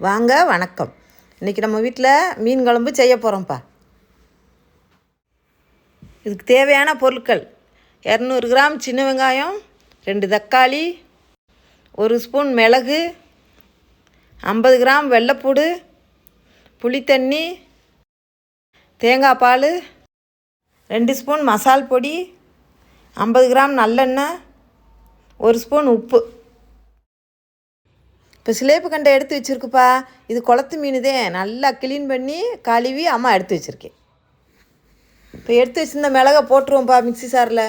வாங்க, வணக்கம். இன்றைக்கி நம்ம வீட்டில் மீன் குழம்பு செய்ய போகிறோம்ப்பா. இதுக்கு தேவையான பொருட்கள்: 200 கிராம் சின்ன வெங்காயம், 2 தக்காளி, 1 ஸ்பூன் மிளகு, 50 கிராம் வெள்ளைப்பூடு, புளித்தண்ணி, தேங்காய் பால், 2 ஸ்பூன் மசால் பொடி, 50 கிராம் நல்லெண்ணெய், 1 ஸ்பூன் உப்பு. இப்போ சிலேப்பு கண்டை எடுத்து வச்சுருக்குப்பா. இது குளத்து மீன் தான். நல்லா க்ளீன் பண்ணி கழுவி அம்மா எடுத்து வச்சுருக்கேன். இப்போ எடுத்து வச்சுருந்த மிளகை போட்டுருவோம்ப்பா மிக்ஸி சாரில்.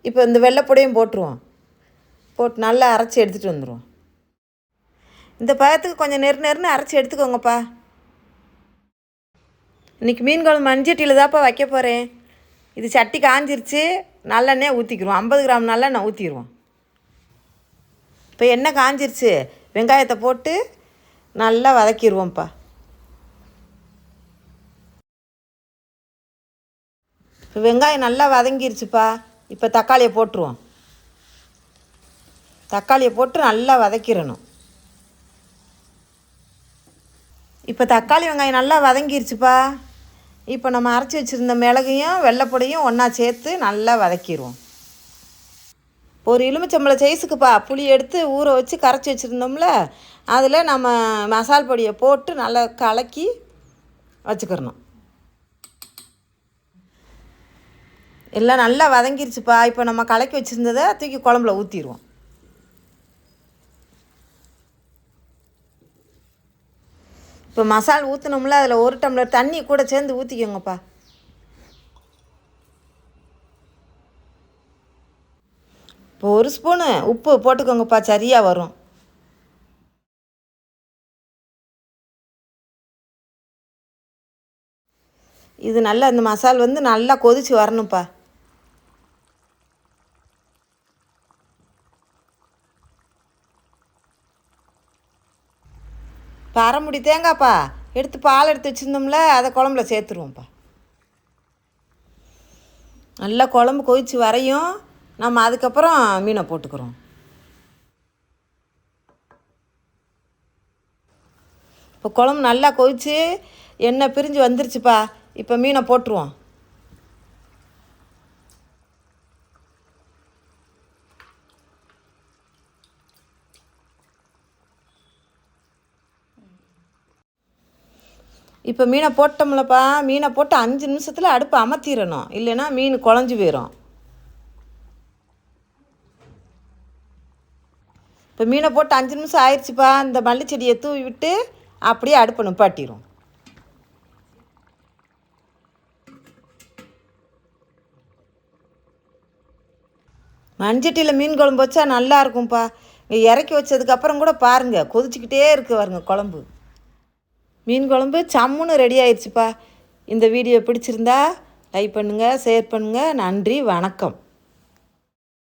இப்போ இந்த வெள்ளைப்பொடியும் போட்டுருவோம். போட்டு நல்லா அரைச்சி எடுத்துகிட்டு வந்துடுவோம். இந்த பழத்துக்கு கொஞ்சம் நெருன்னு அரைச்சி எடுத்துக்கோங்கப்பா. இன்றைக்கி மீன் குழம்பு மண்சட்டியில் தான்ப்பா வைக்க போகிறேன். இது சட்டி காஞ்சிருச்சு. நல்லெண்ணெய் ஊற்றிக்கிடுவோம். 50 கிராம் நல்லெண்ணெய் ஊற்றிடுவோம். இப்போ எண்ணெய் காஞ்சிருச்சு. வெங்காயத்தை போட்டு நல்லா வதக்கிடுவோம்ப்பா. இப்போ வெங்காயம் நல்லா வதங்கிருச்சுப்பா. இப்போ தக்காளியை போட்டுருவோம். தக்காளியை போட்டு நல்லா வதக்கிடணும். இப்போ தக்காளி வெங்காயம் நல்லா வதங்கிருச்சுப்பா. இப்போ நம்ம அரைச்சி வச்சுருந்த மிளகையும் வெள்ளைப்பொடியும் ஒன்றா சேர்த்து நல்லா வதக்கிடுவோம். ஒரு எலுமிச்சம்பழம் சைஸுக்குப்பா புளி எடுத்து ஊற வச்சு கரைச்சி வச்சுருந்தோம்ல, அதில் நம்ம மசால் பொடியை போட்டு நல்லா கலக்கி வச்சுக்கிறணும். எல்லாம் நல்லா வதங்கிருச்சுப்பா. இப்போ நம்ம கலக்கி வச்சுருந்ததை தூக்கி குழம்புல ஊற்றிடுவோம். இப்போ மசால் ஊற்றினோம்ல, அதில் 1 டம்ளர் தண்ணி கூட சேர்ந்து ஊற்றிக்கோங்கப்பா. இப்போ 1 ஸ்பூனு உப்பு போட்டுக்கோங்கப்பா, சரியாக வரும். இது நல்லா இந்த மசால் நல்லா கொதித்து வரணும்ப்பா. இப்போ அரை முடி தேங்காய்ப்பா எடுத்து பால் எடுத்து வச்சுருந்தோம்ல, அதை குழம்புல சேர்த்துருவோம்ப்பா. நல்லா குழம்பு கொதித்து வரையும் நம்ம அதுக்கப்புறம் மீனை போட்டுக்கிறோம். இப்போ குழம்பு நல்லா கொதித்து எண்ணெய் பிரிஞ்சு வந்துருச்சுப்பா. இப்போ மீனை போட்டுருவோம். இப்போ மீனை போட்டோம்லப்பா. மீனை போட்டு 5 நிமிஷத்தில் அடுப்பை அமர்த்திடணும், இல்லைன்னா மீன் குழஞ்சி போயிடும். இப்போ மீனை போட்டு 5 நிமிஷம் ஆயிடுச்சுப்பா. இந்த மல்லிச்செடியை தூவி விட்டு அப்படியே அடுப்பை நிப்பாட்டிடும். மண்சட்டியில் மீன் குழம்பு வச்சா நல்லா இருக்கும்ப்பா. இங்கே இறக்கி வச்சதுக்கப்புறம் கூட பாருங்கள், கொதிச்சிக்கிட்டே இருக்குது பாருங்க குழம்பு. மீன் குழம்பு சம்முன்னு ரெடி ஆயிடுச்சுப்பா. இந்த வீடியோ பிடிச்சிருந்தா லைக் பண்ணுங்கள், ஷேர் பண்ணுங்கள். நன்றி, வணக்கம்.